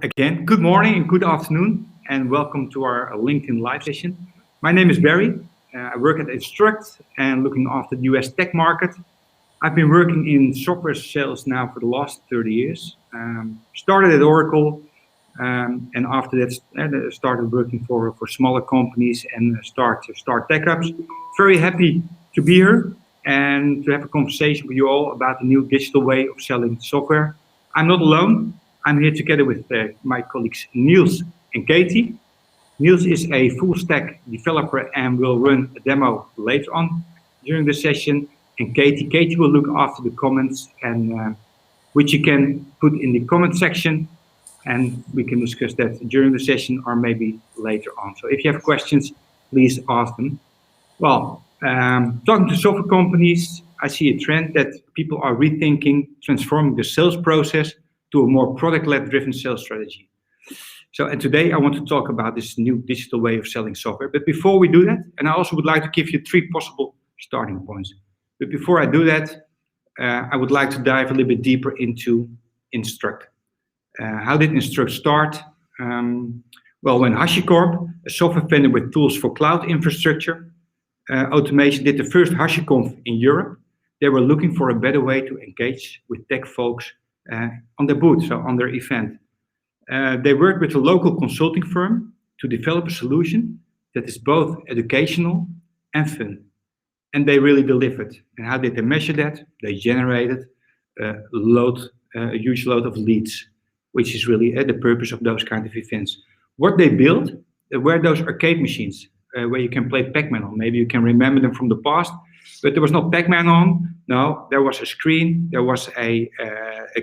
Again, good morning and good afternoon, and welcome to our LinkedIn live session. My name is Barry. I work at Instruct and looking after the US tech market. I've been working in software sales now for the last 30 years. Started at Oracle, and after that, started working for smaller companies and start tech ups. Very happy to be here and to have a conversation with you all about the new digital way of selling software. I'm not alone. I'm here together with my colleagues Niels and Katie. Niels is a full stack developer and will run a demo later on during the session. And Katie will look after the comments, and which you can put in the comment section, and we can discuss that during the session or maybe later on. So if you have questions, please ask them. Well, talking to software companies, I see a trend that people are rethinking, transforming the sales process to a more product-led driven sales strategy. And today I want to talk about this new digital way of selling software. But before we do that, and I also would like to give you 3 possible starting points. But before I do that, I would like to dive a little bit deeper into Instruct. How did Instruct start? Well, when HashiCorp, a software vendor with tools for cloud infrastructure automation, did the first HashiConf in Europe, they were looking for a better way to engage with tech folks on their booth, so on their event. They worked with a local consulting firm to develop a solution that is both educational and fun. And they really delivered. And how did they measure that? They generated a huge load of leads, which is really the purpose of those kind of events. What they built were those arcade machines where you can play Pac-Man on. Maybe you can remember them from the past, but there was not Pac-Man on. No, there was a screen, there was a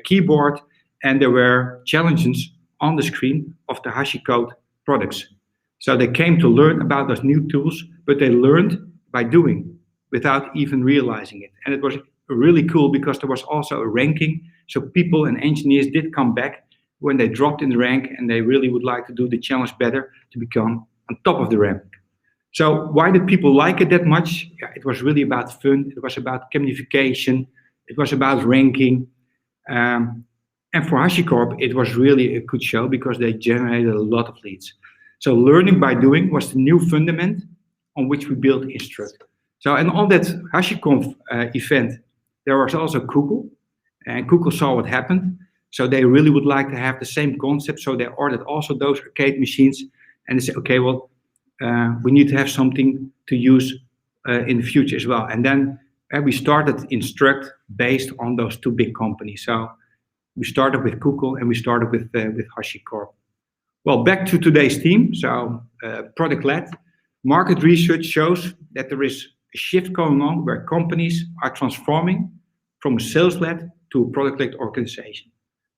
keyboard, and there were challenges on the screen of the HashiCode products. So they came to learn about those new tools, but they learned by doing without even realizing it. And it was really cool because there was also a ranking. So people and engineers did come back when they dropped in the rank and they really would like to do the challenge better to become on top of the rank. So why did people like it that much? Yeah, it was really about fun. It was about gamification. It was about ranking. And for HashiCorp, it was really a good show because they generated a lot of leads. So learning by doing was the new fundament on which we built Instruct. So, and on that HashiConf event, there was also Google, and Google saw what happened. So they really would like to have the same concept. So they ordered also those arcade machines, and they said, okay, well, we need to have something to use in the future as well. And then we started Instruct based on those 2 big companies. So we started with Google and we started with HashiCorp. Well, back to today's theme. So product-led. Market research shows that there is a shift going on where companies are transforming from a sales-led to a product-led organization.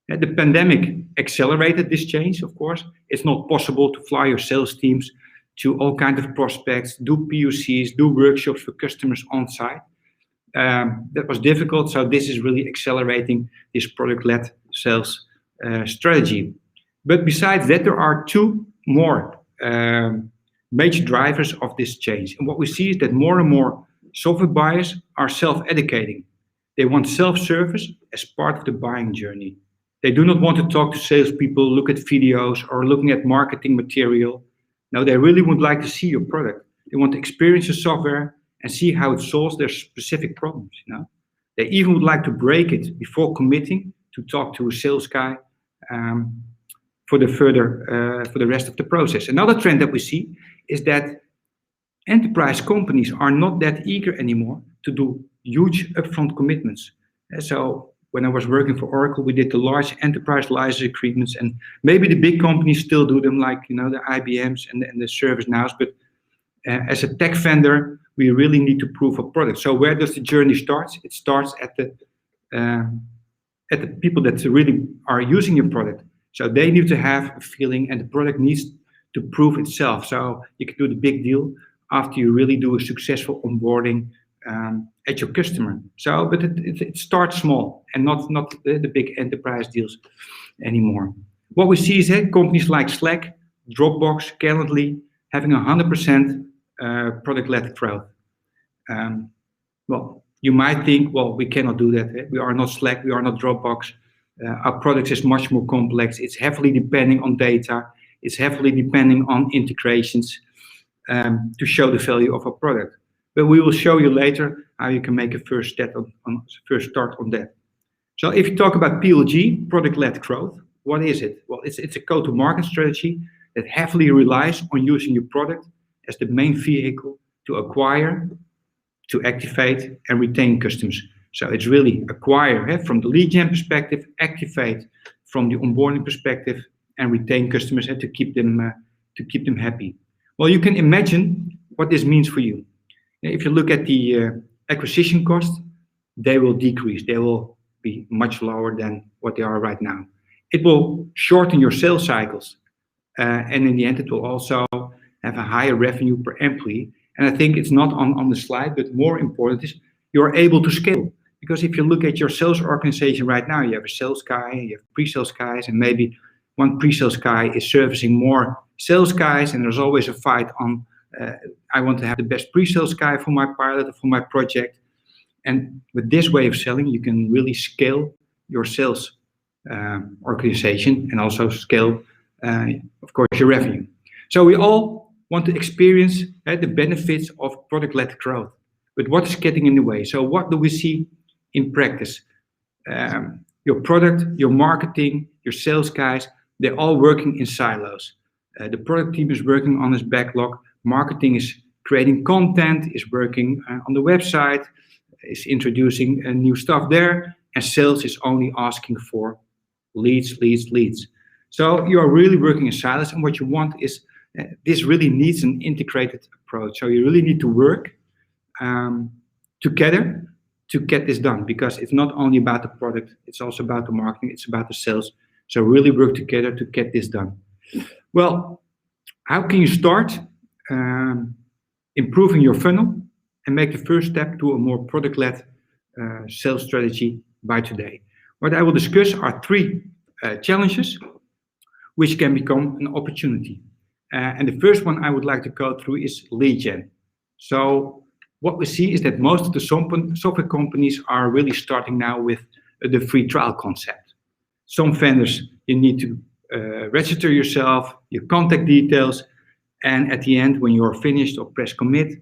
The pandemic accelerated this change, of course. It's not possible to fly your sales teams to all kinds of prospects, do POCs, do workshops for customers on site. That was difficult, so this is really accelerating this product-led sales strategy. But besides that, there are 2 more major drivers of this change. And what we see is that more and more software buyers are self-educating. They want self-service as part of the buying journey. They do not want to talk to salespeople, look at videos, or looking at marketing material. No, they really would like to see your product. They want to experience the software and see how it solves their specific problems. They even would like to break it before committing to talk to a sales guy for the rest of the process. Another trend that we see is that enterprise companies are not that eager anymore to do huge upfront commitments. So when I was working for Oracle, we did the large enterprise license agreements, and maybe the big companies still do them, like the IBMs and the ServiceNows. But as a tech vendor, we really need to prove a product. So where does the journey start? It starts at the people that really are using your product. So they need to have a feeling, and the product needs to prove itself. So you can do the big deal after you really do a successful onboarding at your customer. So, but it starts small and not the big enterprise deals anymore. What we see is that companies like Slack, Dropbox, Calendly having 100% product-led growth. Well, you might think, well, we cannot do that. We are not Slack, we are not Dropbox. Our product is much more complex. It's heavily depending on data. It's heavily depending on integrations to show the value of our product. But we will show you later how you can make a first start on that. So if you talk about PLG, product-led growth, what is it? Well, it's a go-to-market strategy that heavily relies on using your product as the main vehicle to acquire, to activate, and retain customers. So it's really acquire from the lead gen perspective, activate from the onboarding perspective, and retain customers and to keep them happy. Well, you can imagine what this means for you. If you look at the acquisition cost, they will decrease. They will be much lower than what they are right now. It will shorten your sales cycles, and in the end, it will also have a higher revenue per employee. And I think it's not on the slide, but more important is you're able to scale. Because if you look at your sales organization right now, you have a sales guy, you have pre-sales guys, and maybe one pre-sales guy is servicing more sales guys, and there's always a fight on, I want to have the best pre-sales guy for my pilot or for my project. And with this way of selling, you can really scale your sales organization and also scale, of course, your revenue. So we all want to experience the benefits of product-led growth, but what is getting in the way? So what do we see in practice? Your product, your marketing, your sales guys, they're all working in silos. The product team is working on its backlog. Marketing is creating content, is working on the website, is introducing new stuff there, and sales is only asking for leads. So you are really working in silos, and what you want is this really needs an integrated approach. So you really need to work together to get this done, because it's not only about the product, it's also about the marketing, it's about the sales. So really work together to get this done. Well, how can you start improving your funnel and make the first step to a more product-led sales strategy by today? What I will discuss are 3 challenges which can become an opportunity. And the first one I would like to go through is lead gen. So what we see is that most of the software companies are really starting now with the free trial concept. Some vendors, you need to register yourself, your contact details, and at the end, when you're finished or press commit,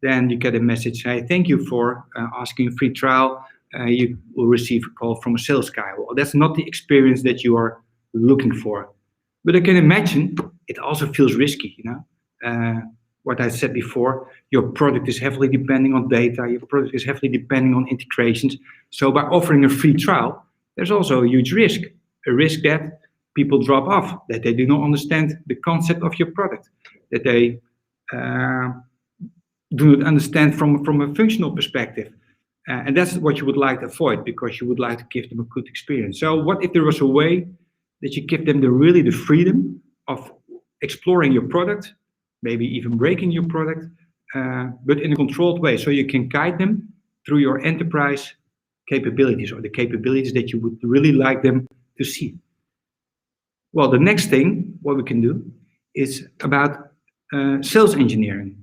then you get a message saying, thank you for asking a free trial. You will receive a call from a sales guy. Well, that's not the experience that you are looking for. But I can imagine it also feels risky, you know. What I said before, your product is heavily depending on data, your product is heavily depending on integrations. So by offering a free trial, there's also a huge risk. A risk that people drop off, that they do not understand the concept of your product, that they do not understand from a functional perspective. And that's what you would like to avoid, because you would like to give them a good experience. So what if there was a way that you give them the freedom of exploring your product, maybe even breaking your product, but in a controlled way, so you can guide them through your enterprise capabilities, or the capabilities that you would really like them to see. Well, the next thing, what we can do, is about sales engineering.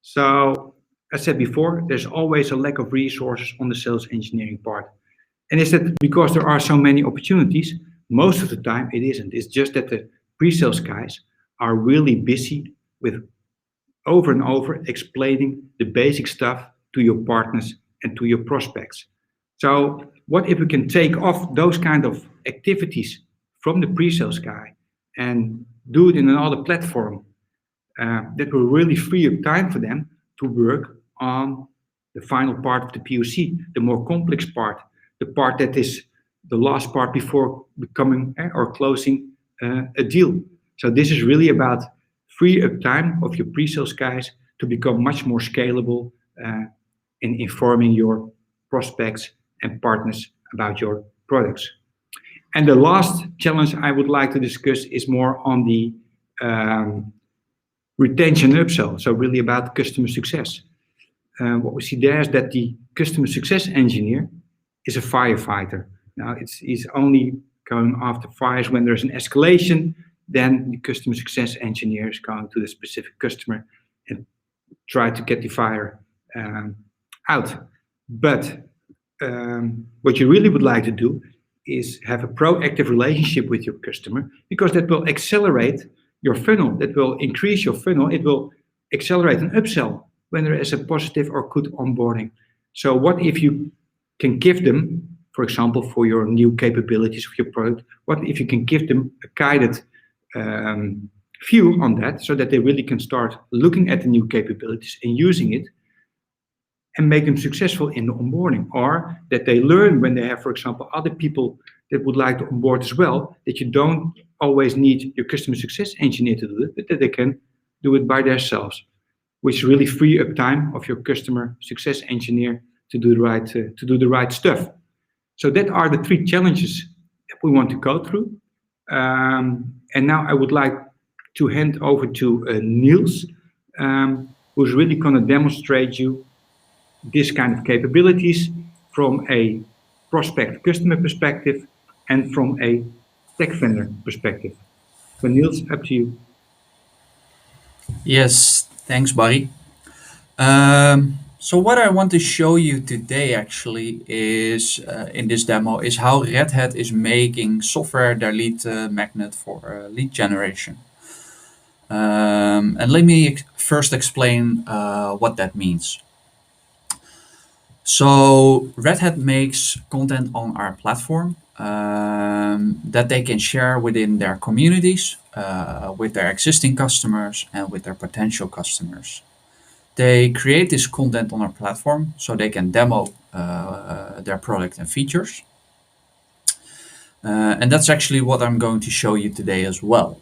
So, as I said before, there's always a lack of resources on the sales engineering part. And is that because there are so many opportunities? Most of the time it isn't. It's just that the pre-sales guys are really busy with over and over explaining the basic stuff to your partners and to your prospects. So what if we can take off those kind of activities from the pre-sales guy and do it in another platform that will really free up time for them to work on the final part of the POC, the more complex part, the part that is the last part before becoming or closing a deal. So this is really about free up time of your pre-sales guys to become much more scalable in informing your prospects and partners about your products. And the last challenge I would like to discuss is more on the retention upsell, so really about customer success. What we see there is that the customer success engineer is a firefighter. Now he's only going after fires when there's an escalation. Then the customer success engineer is going to the specific customer and try to get the fire out. But what you really would like to do is have a proactive relationship with your customer, because that will accelerate your funnel, that will increase your funnel, it will accelerate an upsell when there is a positive or good onboarding. So what if you can give them, for example, for your new capabilities of your product, what if you can give them a guided view on that, so that they really can start looking at the new capabilities and using it, and make them successful in the onboarding, or that they learn when they have, for example, other people that would like to onboard as well, that you don't always need your customer success engineer to do it, but that they can do it by themselves, which really free up time of your customer success engineer to do the right stuff. So that are the 3 challenges that we want to go through. And now I would like to hand over to Niels, who's really going to demonstrate you this kind of capabilities from a prospect customer perspective and from a tech vendor perspective. So Niels, up to you. Yes, thanks, Barry. So what I want to show you today actually is, in this demo, is how Red Hat is making software their lead magnet for lead generation. And let me first explain what that means. So Red Hat makes content on our platform that they can share within their communities, with their existing customers and with their potential customers. They create this content on our platform so they can demo their product and features. And that's actually what I'm going to show you today as well.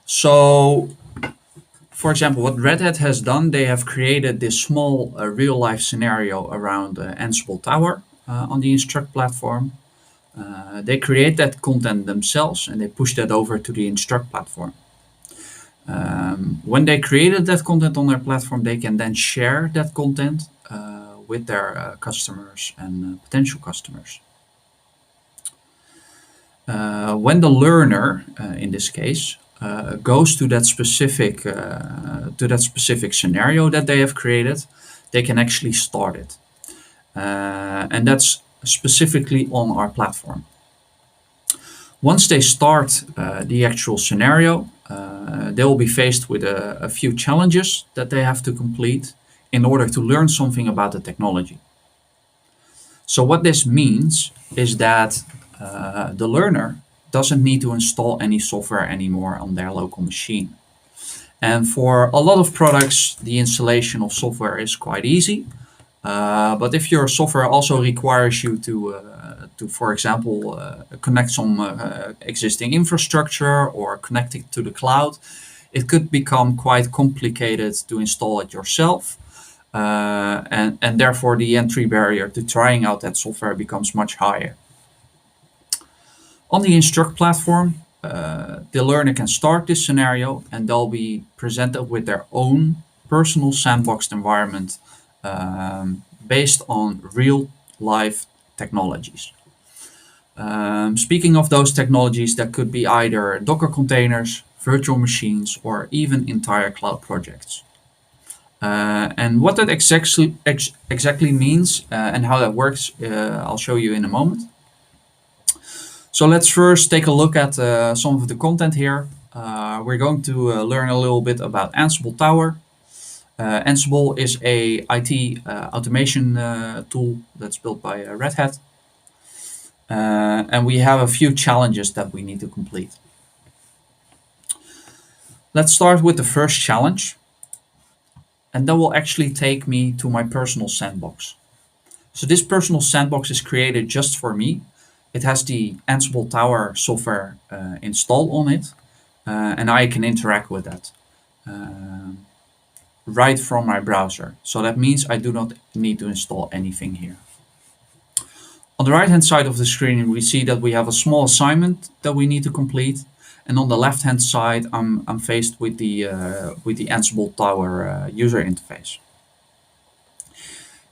So, for example, what Red Hat has done, they have created this small real-life scenario around Ansible Tower on the Instruct platform. They create that content themselves and they push that over to the Instruct platform. When they created that content on their platform, they can then share that content with their customers and potential customers. When the learner, in this case, goes to that specific scenario that they have created, they can actually start it, and that's specifically on our platform. Once they start the actual scenario, they will be faced with a few challenges that they have to complete in order to learn something about the technology. So what this means is that the learner doesn't need to install any software anymore on their local machine. And for a lot of products, the installation of software is quite easy. But if your software also requires you to for example, connect some existing infrastructure or connect it to the cloud, it could become quite complicated to install it yourself. And therefore the entry barrier to trying out that software becomes much higher. On the Instruct platform, the learner can start this scenario and they'll be presented with their own personal sandboxed environment based on real life technologies. Speaking of those technologies, that could be either Docker containers, virtual machines, or even entire cloud projects. And what that exactly means and how that works, I'll show you in a moment. So let's first take a look at some of the content here. We're going to learn a little bit about Ansible Tower. Ansible is a IT automation tool that's built by Red Hat. And we have a few challenges that we need to complete. Let's start with the first challenge. And that will actually take me to my personal sandbox. So this personal sandbox is created just for me. It has the Ansible Tower software installed on it, and I can interact with that right from my browser. So that means I do not need to install anything here. On the right-hand side of the screen, we see that we have a small assignment that we need to complete, and on the left-hand side, I'm faced with the Ansible Tower user interface.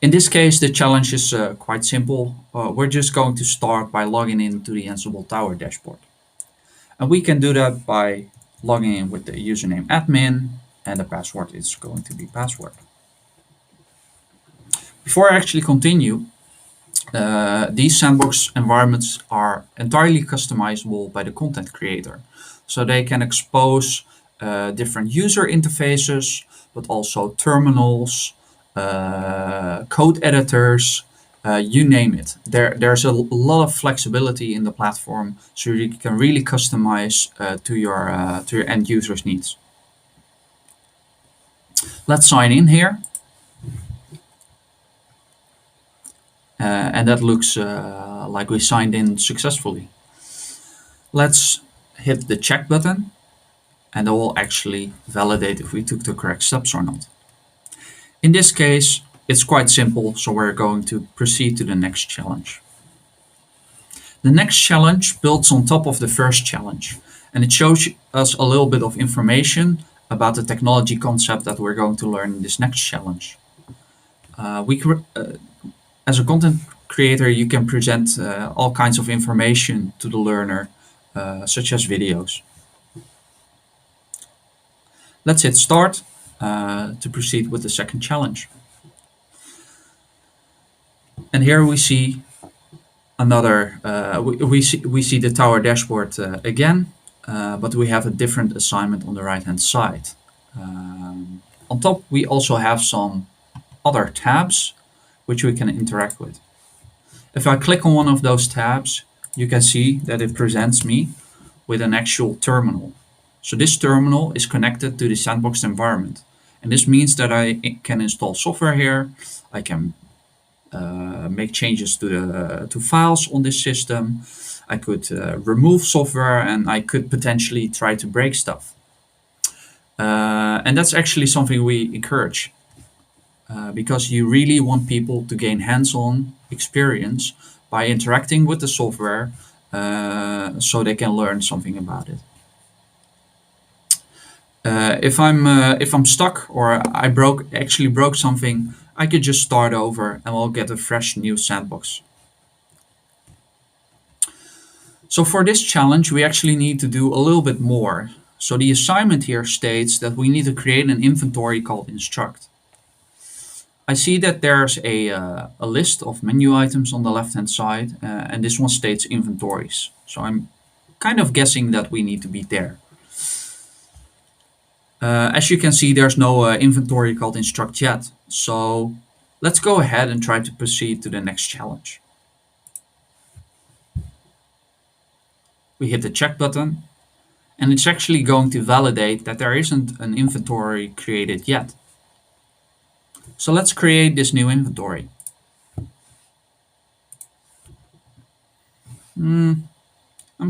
In this case, the challenge is quite simple. We're just going to start by logging into the Ansible Tower dashboard. And we can do that by logging in with the username admin, and the password is going to be password. Before I actually continue, These sandbox environments are entirely customizable by the content creator. So they can expose different user interfaces, but also terminals, code editors, you name it. There's a lot of flexibility in the platform, so you can really customize to your end users' needs. Let's sign in here. And that looks like we signed in successfully. Let's hit the check button, and it will actually validate if we took the correct steps or not. In this case, it's quite simple, so we're going to proceed to the next challenge. The next challenge builds on top of the first challenge, and it shows us a little bit of information about the technology concept that we're going to learn in this next challenge. As a content creator, you can present all kinds of information to the learner, such as videos. Let's hit start to proceed with the second challenge. And here we see another, we see the tower dashboard again, but we have a different assignment on the right-hand side. On top, we also have some other tabs which we can interact with. If I click on one of those tabs, you can see that it presents me with an actual terminal. So this terminal is connected to the sandbox environment. And this means that I can install software here. I can make changes to files on this system. I could remove software, and I could potentially try to break stuff. And that's actually something we encourage. Because you really want people to gain hands-on experience by interacting with the software, so they can learn something about it. If I'm stuck or I actually broke something, I could just start over and we'll get a fresh new sandbox. So for this challenge, we actually need to do a little bit more. So the assignment here states that we need to create an inventory called instruct. I see that there's a list of menu items on the left-hand side, and this one states inventories. So I'm kind of guessing that we need to be there. As you can see, there's no inventory called instruct yet. So let's go ahead and try to proceed to the next challenge. We hit the check button, and it's actually going to validate that there isn't an inventory created yet. So let's create this new inventory. I'm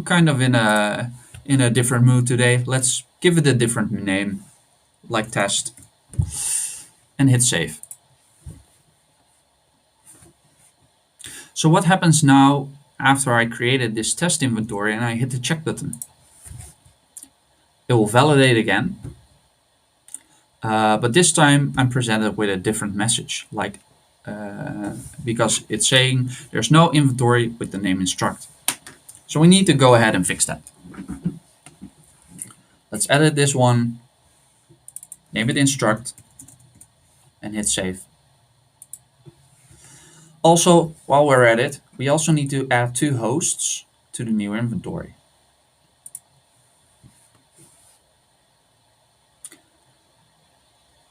kind of in a different mood today. Let's give it a different name, like test, and hit save. So what happens now after I created this test inventory and I hit the check button? It will validate again. But this time I'm presented with a different message, like because it's saying there's no inventory with the name instruct. So we need to go ahead and fix that. Let's edit this one, name it instruct, and hit save. Also, while we're at it, we also need to add 2 hosts to the new inventory.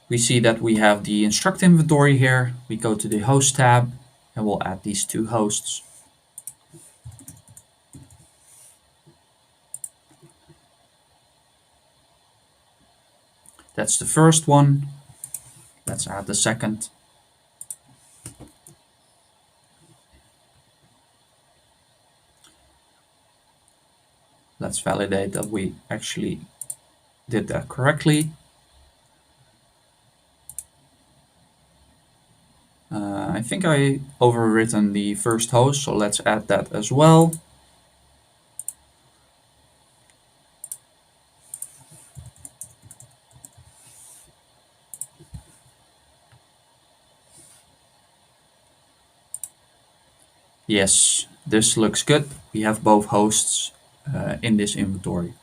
We see that we have the instruct inventory here. We go to the host tab and we'll add these 2 hosts. That's the first one. Let's add the second. Let's validate that we actually did that correctly. I think I overwritten the first host, so let's add that as well. Yes, this looks good. We have both hosts in this inventory.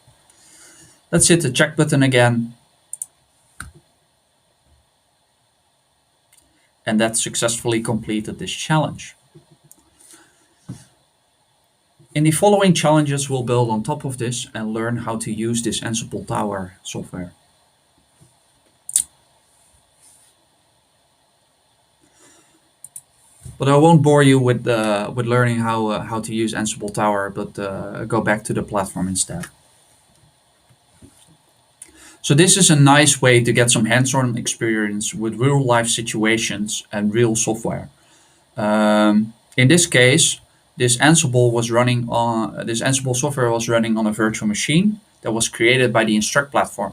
Let's hit the check button again. And that successfully completed this challenge. In the following challenges, we'll build on top of this and learn how to use this Ansible Tower software. But I won't bore you with learning how to use Ansible Tower, but go back to the platform instead. So this is a nice way to get some hands-on experience with real-life situations and real software. In this case, this Ansible software was running on a virtual machine that was created by the Instruct platform.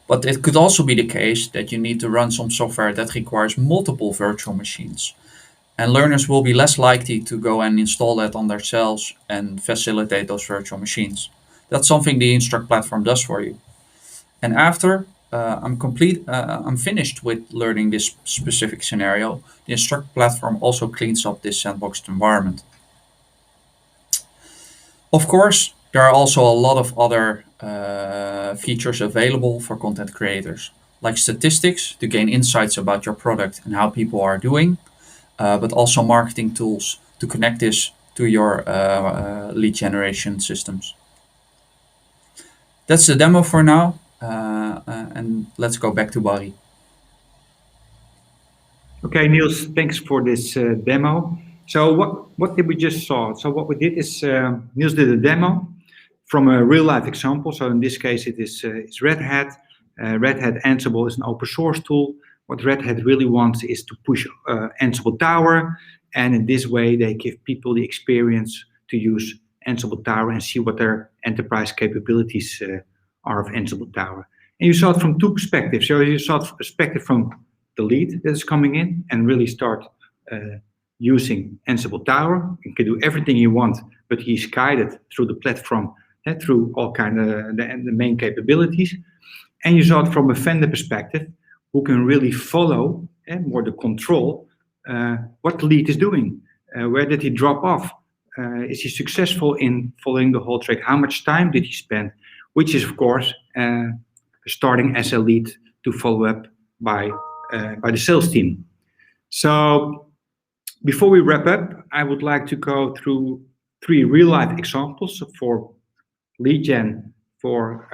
But it could also be the case that you need to run some software that requires multiple virtual machines. And learners will be less likely to go and install that on themselves and facilitate those virtual machines. That's something the Instruct platform does for you. And after I'm finished with learning this specific scenario, the Instruct platform also cleans up this sandboxed environment. Of course, there are also a lot of other features available for content creators, like statistics to gain insights about your product and how people are doing, but also marketing tools to connect this to your lead generation systems. That's the demo for now, and let's go back to Barry. Okay, Niels, thanks for this demo. So what did we just saw? So what we did is Niels did a demo from a real life example. So in this case, it's Red Hat. Red Hat Ansible is an open source tool. What Red Hat really wants is to push Ansible Tower, and in this way they give people the experience to use Ansible Tower and see what their enterprise capabilities are of Ansible Tower. And you saw it from two perspectives. So you saw the perspective from the lead that is coming in and really start using Ansible Tower. You can do everything you want, but he's guided through the platform, through all kind of the main capabilities. And you saw it from a vendor perspective, who can really follow more the control, what the lead is doing. Where did he drop off? Is he successful in following the whole track? How much time did he spend? Which is, of course, starting as a lead to follow up by the sales team. So before we wrap up, I would like to go through 3 real-life examples for lead gen, for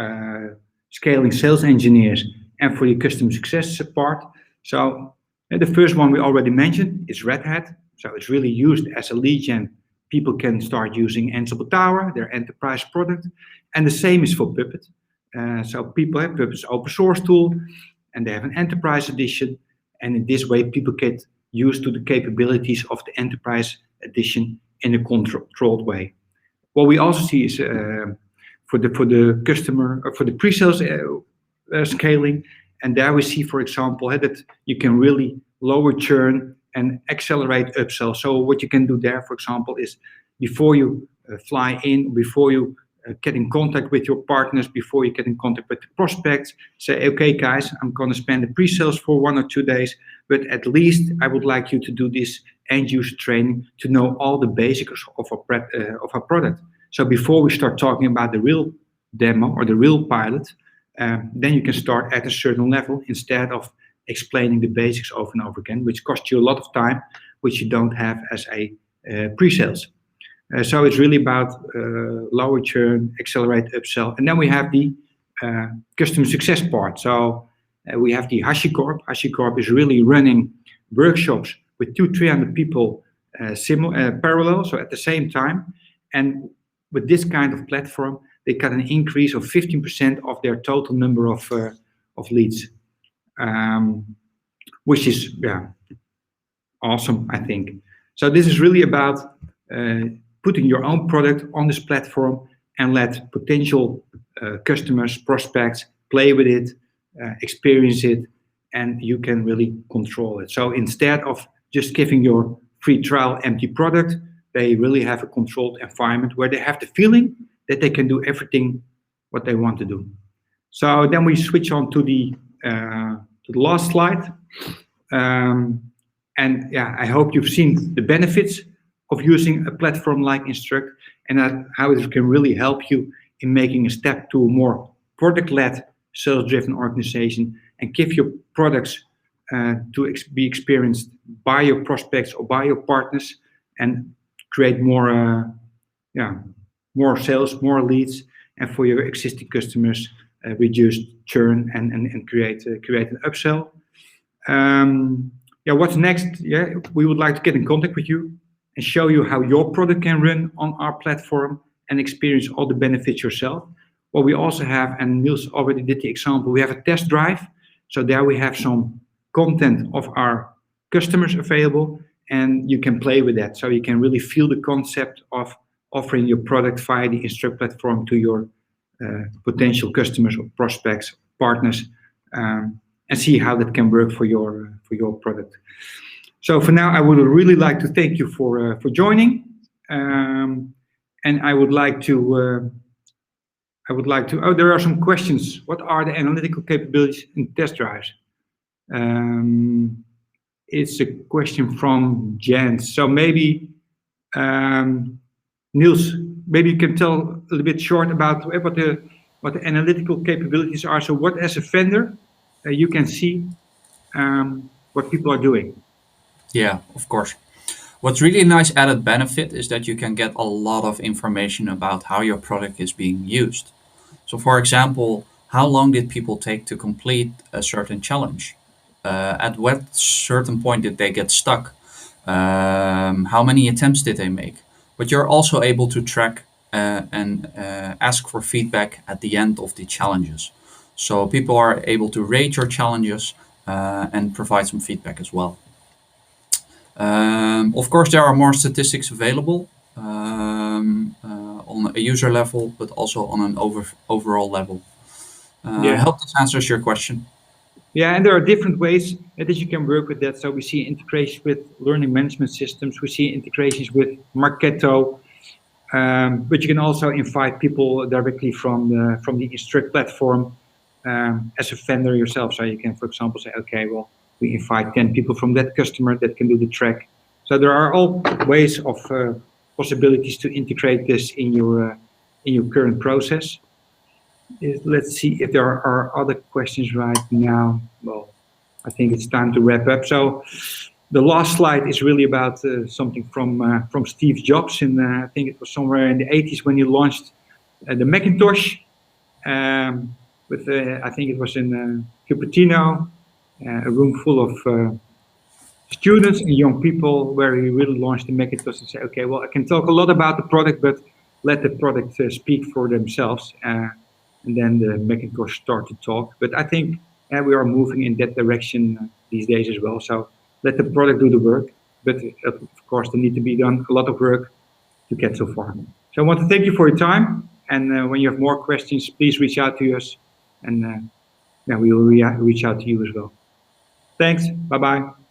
scaling sales engineers, and for the customer success part. So the first one we already mentioned is Red Hat. So it's really used as a lead gen. People can start using Ansible Tower, their enterprise product, and the same is for Puppet. So people have Puppet's open source tool, and they have an enterprise edition, and in this way people get used to the capabilities of the enterprise edition in a controlled way. What we also see is for the customer, or for the pre-sales scaling, and there we see, for example, that you can really lower churn and accelerate upsell. So what you can do there, for example, is before you fly in, before you get in contact with your partners, before you get in contact with the prospects, say, okay, guys, I'm going to spend the pre-sales for 1 or 2 days, but at least I would like you to do this end user training to know all the basics of our product. So before we start talking about the real demo or the real pilot, then you can start at a certain level instead of explaining the basics over and over again, which costs you a lot of time, which you don't have as a pre-sales. So it's really about lower churn, accelerate upsell. And then we have the customer success part. So we have the HashiCorp. HashiCorp is really running workshops with 200-300 people parallel, so at the same time. And with this kind of platform, they got an increase of 15% of their total number of leads, which is awesome, I think. So this is really about putting your own product on this platform and let potential customers, prospects play with it, experience it, and you can really control it. So instead of just giving your free trial empty product, they really have a controlled environment where they have the feeling that they can do everything what they want to do. So then we switch on to the last slide. And yeah, I hope you've seen the benefits of using a platform like Instruct and how it can really help you in making a step to a more product-led, sales-driven organization and give your products to be experienced by your prospects or by your partners and create more sales, more leads, and for your existing customers, reduce churn and create an upsell. What's next? We would like to get in contact with you and show you how your product can run on our platform and experience all the benefits yourself. What we also have, and Niels already did the example, we have a test drive. So there we have some content of our customers available, and you can play with that. So you can really feel the concept of offering your product via the Instruct platform to your potential customers or prospects, partners, and see how that can work for your product. So for now, I would really like to thank you for joining, and I would like to. Oh, there are some questions. What are the analytical capabilities in test drives? It's a question from Jens. So maybe Niels, maybe you can tell a little bit short about what the analytical capabilities are. So what, as a vendor, you can see what people are doing. Yeah, of course. What's really a nice added benefit is that you can get a lot of information about how your product is being used. So for example, how long did people take to complete a certain challenge? At what certain point did they get stuck? How many attempts did they make? But you're also able to track and ask for feedback at the end of the challenges. So people are able to rate your challenges and provide some feedback as well. Of course, there are more statistics available on a user level, but also on an overall level. I hope this answers your question. Yeah, and there are different ways that you can work with that. So we see integrations with learning management systems. We see integrations with Marketo, but you can also invite people directly from the Instruct platform as a vendor yourself. So you can, for example, say, okay, well, we invite 10 people from that customer that can do the track. So there are all ways of possibilities to integrate this in your current process. Let's see if there are other questions right now. Well, I think it's time to wrap up. So the last slide is really about something from Steve Jobs, and I think it was somewhere in the 80s when he launched the Macintosh. I think it was in Cupertino, a room full of students and young people, where he really launched the Macintosh and said, okay, well, I can talk a lot about the product, but let the product speak for themselves. And then the Macintosh started to talk. But I think we are moving in that direction these days as well. So let the product do the work. But of course, there need to be done a lot of work to get so far. So I want to thank you for your time. And when you have more questions, please reach out to us. And we will reach out to you as well. Thanks. Bye-bye.